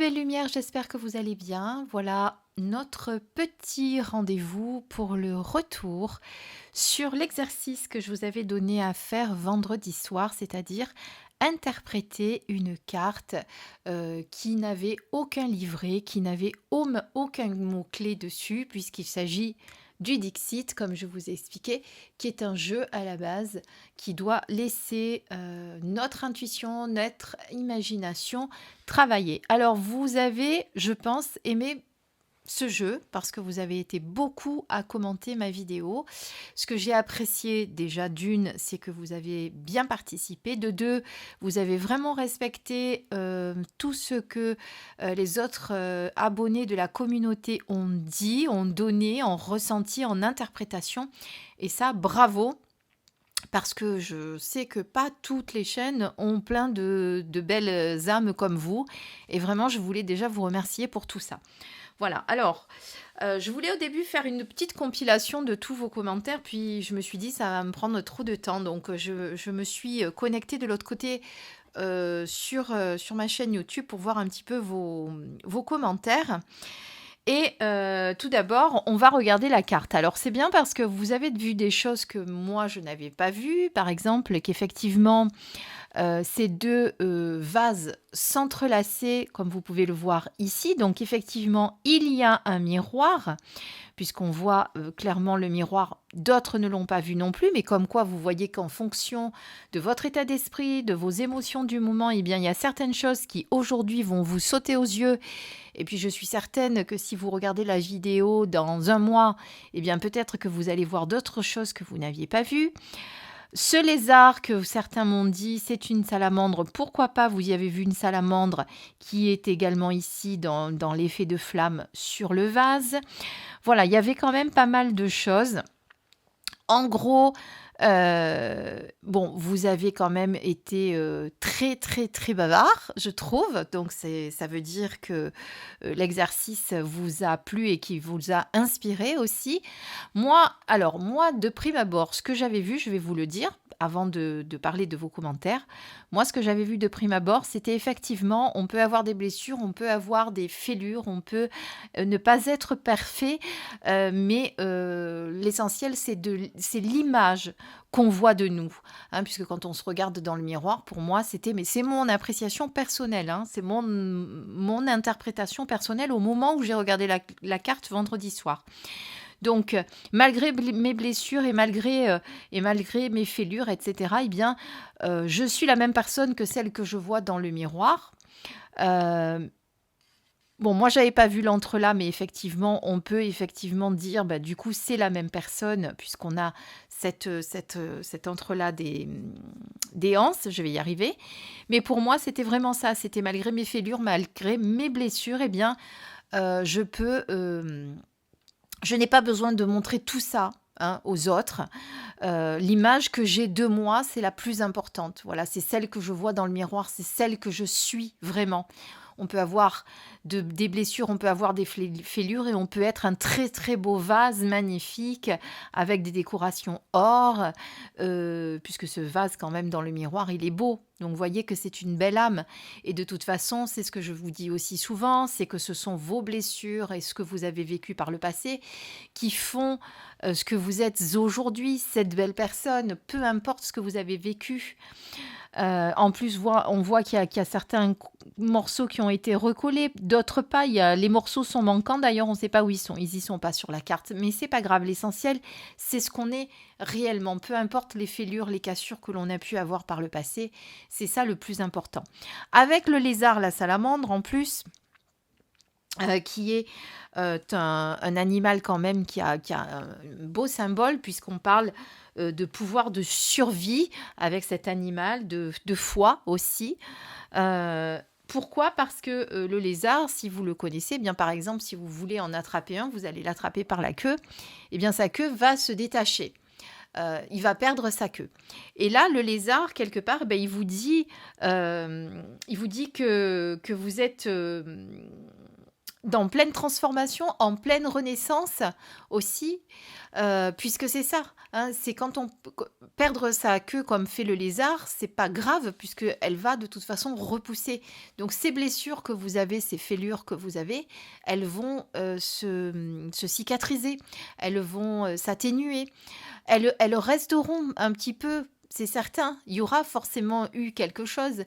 belles lumières, j'espère que vous allez bien. Voilà notre petit rendez-vous pour le retour sur l'exercice que je vous avais donné à faire vendredi soir, c'est-à-dire interpréter une carte qui n'avait aucun livret, qui n'avait aucun mot-clé dessus, puisqu'il s'agit du Dixit, comme je vous ai expliqué, qui est un jeu à la base qui doit laisser notre intuition, notre imagination travailler. Alors, vous avez, je pense, aimé ce jeu parce que vous avez été beaucoup à commenter ma vidéo. Ce que j'ai apprécié déjà d'une, c'est que vous avez bien participé. De deux, vous avez vraiment respecté tout ce que les autres abonnés de la communauté ont dit, ont donné, ont ressenti en interprétation. Et ça, bravo! Parce que je sais que pas toutes les chaînes ont plein de belles âmes comme vous. Et vraiment, je voulais déjà vous remercier pour tout ça. Voilà, alors, je voulais au début faire une petite compilation de tous vos commentaires, puis je me suis dit ça va me prendre trop de temps, donc je me suis connectée de l'autre côté sur ma chaîne YouTube pour voir un petit peu vos commentaires. Et tout d'abord, on va regarder la carte. Alors c'est bien parce que vous avez vu des choses que moi je n'avais pas vues, par exemple qu'effectivement ces deux vases s'entrelaçaient, comme vous pouvez le voir ici. Donc effectivement, il y a un miroir, puisqu'on voit clairement le miroir. D'autres ne l'ont pas vu non plus, mais comme quoi vous voyez qu'en fonction de votre état d'esprit, de vos émotions du moment, eh bien, il y a certaines choses qui aujourd'hui vont vous sauter aux yeux. Et puis je suis certaine que si vous regardez la vidéo dans un mois, eh bien peut-être que vous allez voir d'autres choses que vous n'aviez pas vues. Ce lézard que certains m'ont dit, c'est une salamandre. Pourquoi pas, vous y avez vu une salamandre qui est également ici dans l'effet de flamme sur le vase. Voilà, il y avait quand même pas mal de choses. En gros, bon, vous avez quand même été très, très, très bavard, je trouve. Donc, ça veut dire que l'exercice vous a plu et qu'il vous a inspiré aussi. Moi, de prime abord, ce que j'avais vu, je vais vous le dire, avant de parler de vos commentaires. Moi, ce que j'avais vu de prime abord, c'était effectivement, on peut avoir des blessures, on peut avoir des fêlures, on peut ne pas être parfait, mais l'essentiel, c'est l'image qu'on voit de nous, hein, puisque quand on se regarde dans le miroir, pour moi, mais c'est mon appréciation personnelle, hein, c'est mon interprétation personnelle au moment où j'ai regardé la carte vendredi soir. Donc, malgré mes blessures et malgré mes fêlures, etc., eh bien, je suis la même personne que celle que je vois dans le miroir. Bon, moi, j'avais pas vu l'entrelacs, mais effectivement, on peut effectivement dire, bah, du coup, c'est la même personne, puisqu'on a cet entrelacs des anses, je vais y arriver. Mais pour moi, c'était vraiment ça. C'était malgré mes fêlures, malgré mes blessures, eh bien, je n'ai pas besoin de montrer tout ça, hein, aux autres. L'image que j'ai de moi, c'est la plus importante. Voilà, c'est celle que je vois dans le miroir, c'est celle que je suis vraiment. On peut avoir des blessures, on peut avoir des fêlures et on peut être un très très beau vase magnifique avec des décorations or, puisque ce vase quand même dans le miroir, il est beau. Donc vous voyez que c'est une belle âme. Et de toute façon, c'est ce que je vous dis aussi souvent, c'est que ce sont vos blessures et ce que vous avez vécu par le passé qui font ce que vous êtes aujourd'hui, cette belle personne, peu importe ce que vous avez vécu. En plus, on voit qu'il y a certains morceaux qui ont été recollés, d'autres pas. Les morceaux sont manquants, d'ailleurs, on ne sait pas où ils sont. Ils y sont pas sur la carte, mais c'est pas grave. L'essentiel, c'est ce qu'on est réellement. Peu importe les fêlures, les cassures que l'on a pu avoir par le passé, c'est ça le plus important. Avec le lézard, la salamandre, en plus, qui est un animal quand même qui a un beau symbole, puisqu'on parle de pouvoir de survie avec cet animal, de foi aussi. Pourquoi ? Parce que le lézard, si vous le connaissez, eh bien par exemple, si vous voulez en attraper un, vous allez l'attraper par la queue, et bien sa queue va se détacher. Il va perdre sa queue. Et là, le lézard, quelque part, ben, il vous dit que vous êtes dans pleine transformation, en pleine renaissance aussi, puisque c'est ça, hein, c'est quand on perdre sa queue comme fait le lézard, c'est pas grave puisque elle va de toute façon repousser. Donc ces blessures que vous avez, ces fêlures que vous avez, elles vont se cicatriser, elles vont s'atténuer, elles resteront un petit peu, c'est certain. Il y aura forcément eu quelque chose,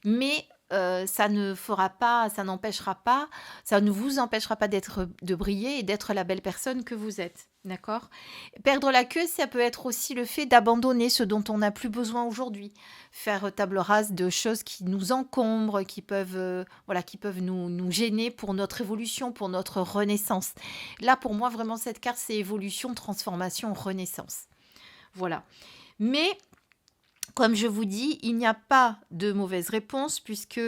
mais ça ne fera pas, ça n'empêchera pas, ça ne vous empêchera pas de briller et d'être la belle personne que vous êtes. D'accord? Perdre la queue, ça peut être aussi le fait d'abandonner ce dont on n'a plus besoin aujourd'hui. Faire table rase de choses qui nous encombrent, voilà, qui peuvent nous gêner pour notre évolution, pour notre renaissance. Là, pour moi, vraiment, cette carte, c'est évolution, transformation, renaissance. Voilà. Mais comme je vous dis, il n'y a pas de mauvaise réponse puisque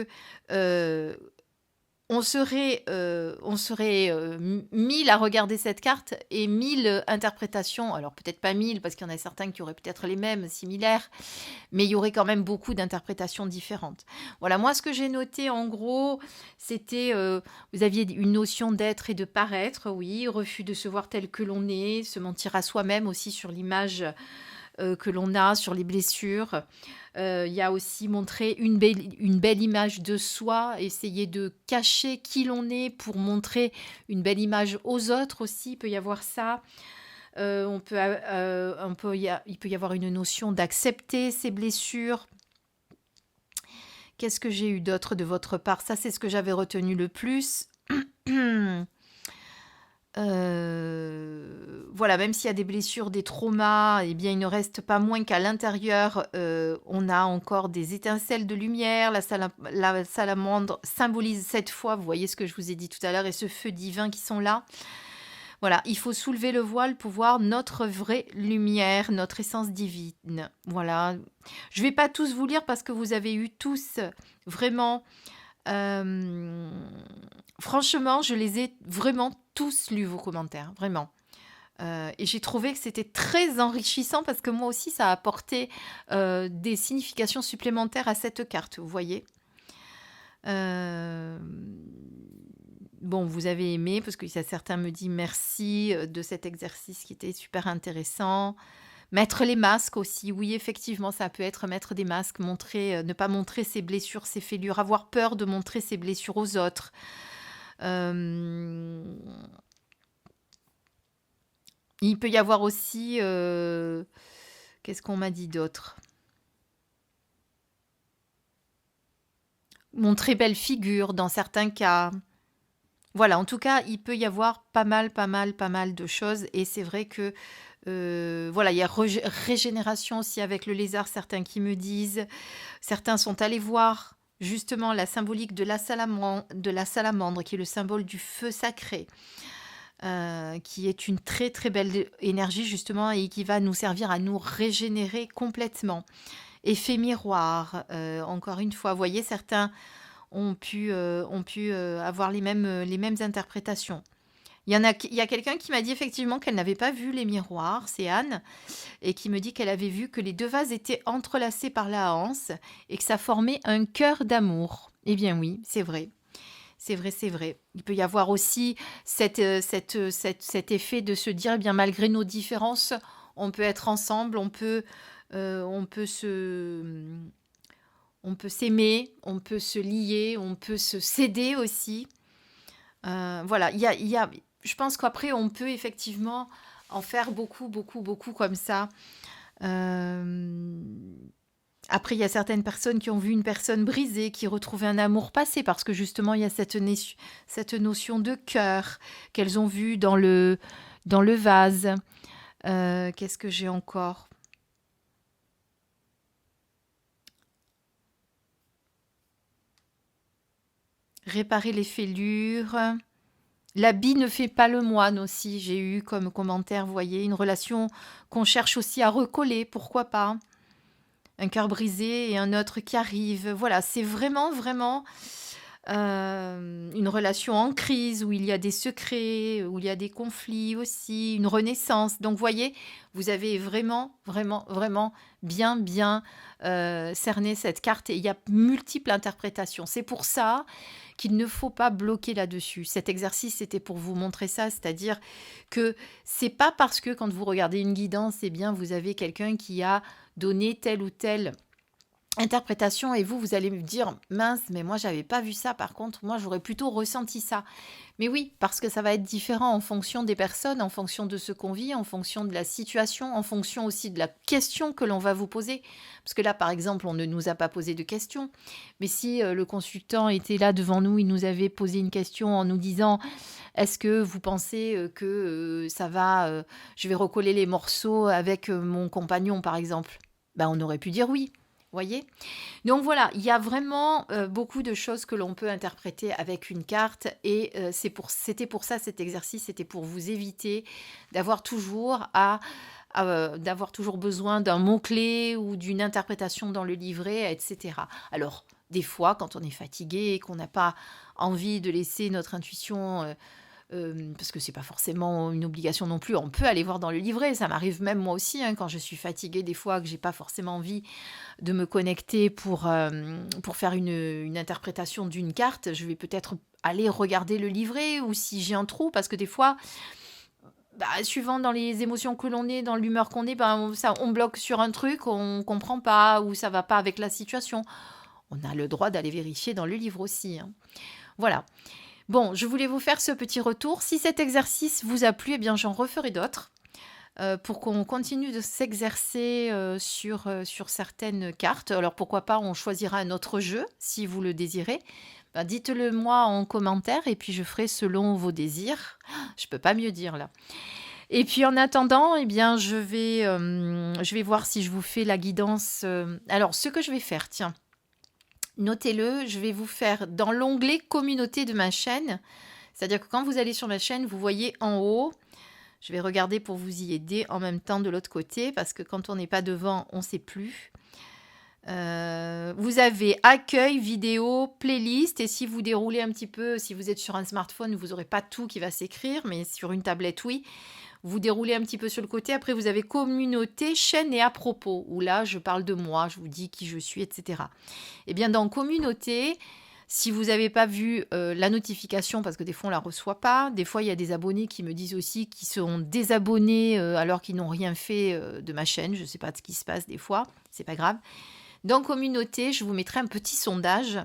on serait 1000 à regarder cette carte et 1000 interprétations. Alors peut-être pas 1000 parce qu'il y en a certains qui auraient peut-être les mêmes, similaires, mais il y aurait quand même beaucoup d'interprétations différentes. Voilà, moi ce que j'ai noté en gros, c'était, vous aviez une notion d'être et de paraître, oui, refus de se voir tel que l'on est, se mentir à soi-même aussi sur l'image que l'on a, sur les blessures. Il y a aussi montrer une belle image de soi, essayer de cacher qui l'on est pour montrer une belle image aux autres aussi, il peut y avoir ça. Il peut y avoir une notion d'accepter ses blessures. Qu'est-ce que j'ai eu d'autre de votre part? Ça, c'est ce que j'avais retenu le plus. Voilà, même s'il y a des blessures, des traumas, eh bien, il ne reste pas moins qu'à l'intérieur, on a encore des étincelles de lumière. La salamandre symbolise cette foi, vous voyez ce que je vous ai dit tout à l'heure, et ce feu divin qui sont là. Voilà, il faut soulever le voile pour voir notre vraie lumière, notre essence divine. Voilà, je ne vais pas tous vous lire parce que vous avez eu tous vraiment... franchement, je les ai vraiment tous lus, vos commentaires, vraiment. Et j'ai trouvé que c'était très enrichissant parce que moi aussi, ça a apporté des significations supplémentaires à cette carte, vous voyez. Bon, vous avez aimé, parce que certains me disent merci de cet exercice qui était super intéressant. Mettre les masques aussi, oui, effectivement, ça peut être mettre des masques, ne pas montrer ses blessures, ses fêlures, avoir peur de montrer ses blessures aux autres. Il peut y avoir aussi... qu'est-ce qu'on m'a dit d'autre? Montrer belle figure dans certains cas. Voilà, en tout cas, il peut y avoir pas mal de choses. Et c'est vrai que, voilà, il y a régénération aussi avec le lézard, certains qui me disent. Certains sont allés voir justement la symbolique de la salamandre, qui est le symbole du feu sacré, qui est une très très belle énergie justement et qui va nous servir à nous régénérer complètement. Effet miroir, encore une fois, vous voyez, certains ont pu avoir les mêmes interprétations. Il y a quelqu'un qui m'a dit effectivement qu'elle n'avait pas vu les miroirs, c'est Anne, et qui me dit qu'elle avait vu que les deux vases étaient entrelacés par la hanse et que ça formait un cœur d'amour. Eh bien oui, c'est vrai. C'est vrai, c'est vrai. Il peut y avoir aussi cet effet de se dire, eh bien malgré nos différences, on peut être ensemble, on peut s'aimer, on peut se lier, on peut se céder aussi. Voilà, je pense qu'après, on peut effectivement en faire beaucoup comme ça. Après, il y a certaines personnes qui ont vu une personne brisée, qui retrouvaient un amour passé, parce que justement, il y a cette notion de cœur qu'elles ont vu dans le vase. Qu'est-ce que j'ai encore ? Réparer les fêlures. L'habit ne fait pas le moine aussi, j'ai eu comme commentaire, vous voyez, une relation qu'on cherche aussi à recoller, pourquoi pas. Un cœur brisé et un autre qui arrive. Voilà, c'est vraiment une relation en crise où il y a des secrets, où il y a des conflits aussi, une renaissance. Donc, vous voyez, vous avez vraiment bien cerné cette carte et il y a multiples interprétations. C'est pour ça qu'il ne faut pas bloquer là-dessus. Cet exercice, c'était pour vous montrer ça, c'est-à-dire que c'est pas parce que quand vous regardez une guidance, eh bien, vous avez quelqu'un qui a donné telle ou telle interprétation et vous allez me dire mince, mais moi j'avais pas vu ça, par contre moi j'aurais plutôt ressenti ça. Mais oui, parce que ça va être différent en fonction des personnes, en fonction de ce qu'on vit, en fonction de la situation, en fonction aussi de la question que l'on va vous poser. Parce que là, par exemple, on ne nous a pas posé de questions, mais si le consultant était là devant nous, il nous avait posé une question en nous disant est-ce que vous pensez que ça va, je vais recoller les morceaux avec mon compagnon, par exemple, ben, on aurait pu dire oui. Voyez? Donc voilà, il y a vraiment beaucoup de choses que l'on peut interpréter avec une carte et c'était pour ça cet exercice, c'était pour vous éviter d'avoir toujours d'avoir toujours besoin d'un mot-clé ou d'une interprétation dans le livret, etc. Alors, des fois, quand on est fatigué et qu'on n'a pas envie de laisser notre intuition parce que c'est pas forcément une obligation non plus, on peut aller voir dans le livret, ça m'arrive même moi aussi, hein, quand je suis fatiguée des fois, que j'ai pas forcément envie de me connecter pour faire une interprétation d'une carte, je vais peut-être aller regarder le livret ou si j'ai un trou, parce que des fois, suivant dans les émotions que l'on est, dans l'humeur qu'on est, on bloque sur un truc, on comprend pas ou ça va pas avec la situation. On a le droit d'aller vérifier dans le livre aussi, hein. Voilà. Bon, je voulais vous faire ce petit retour. Si cet exercice vous a plu, eh bien, j'en referai d'autres pour qu'on continue de s'exercer sur certaines cartes. Alors, pourquoi pas, on choisira un autre jeu si vous le désirez. Dites-le moi en commentaire et puis je ferai selon vos désirs. Je peux pas mieux dire là. Et puis en attendant, eh bien, je vais voir si je vous fais la guidance. Alors, ce que je vais faire, tiens. Notez-le, je vais vous faire dans l'onglet communauté de ma chaîne. C'est-à-dire que quand vous allez sur ma chaîne, vous voyez en haut, je vais regarder pour vous y aider en même temps de l'autre côté, parce que quand on n'est pas devant, on ne sait plus. Vous avez accueil, vidéo, playlist, et si vous déroulez un petit peu, si vous êtes sur un smartphone, vous n'aurez pas tout qui va s'écrire, mais sur une tablette, oui. Vous déroulez un petit peu sur le côté. Après, vous avez communauté, chaîne et à propos, où là, je parle de moi, je vous dis qui je suis, etc. Eh bien, dans communauté, si vous n'avez pas vu la notification, parce que des fois, on ne la reçoit pas. Des fois, il y a des abonnés qui me disent aussi qu'ils sont désabonnés alors qu'ils n'ont rien fait de ma chaîne. Je ne sais pas de ce qui se passe des fois. C'est pas grave. Dans communauté, je vous mettrai un petit sondage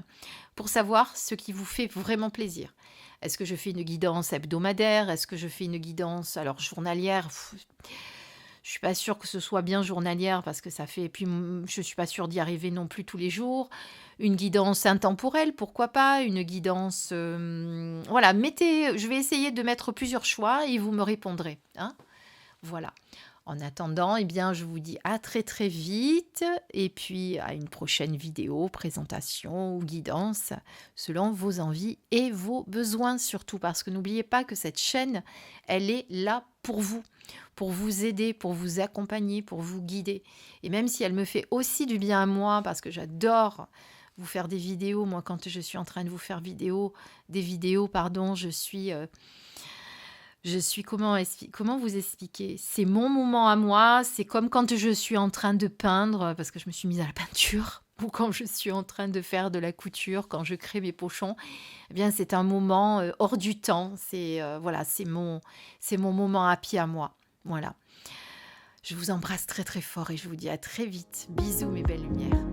pour savoir ce qui vous fait vraiment plaisir. Est-ce que je fais une guidance hebdomadaire? Est-ce que je fais une guidance journalière? Je suis pas sûre que ce soit bien journalière parce que ça fait... Et puis, je suis pas sûre d'y arriver non plus tous les jours. Une guidance intemporelle, pourquoi pas? Une guidance... Voilà, je vais essayer de mettre plusieurs choix et vous me répondrez, hein. Voilà. En attendant, eh bien, je vous dis à très très vite et puis à une prochaine vidéo, présentation ou guidance selon vos envies et vos besoins surtout parce que n'oubliez pas que cette chaîne, elle est là pour vous aider, pour vous accompagner, pour vous guider. Et même si elle me fait aussi du bien à moi parce que j'adore vous faire des vidéos, moi quand je suis en train de vous faire des vidéos, je suis comment vous expliquer? C'est mon moment à moi, c'est comme quand je suis en train de peindre, parce que je me suis mise à la peinture, ou quand je suis en train de faire de la couture, quand je crée mes pochons. Eh bien, c'est un moment hors du temps. Voilà, c'est mon moment happy à moi. Voilà. Je vous embrasse très très fort et je vous dis à très vite. Bisous mes belles lumières.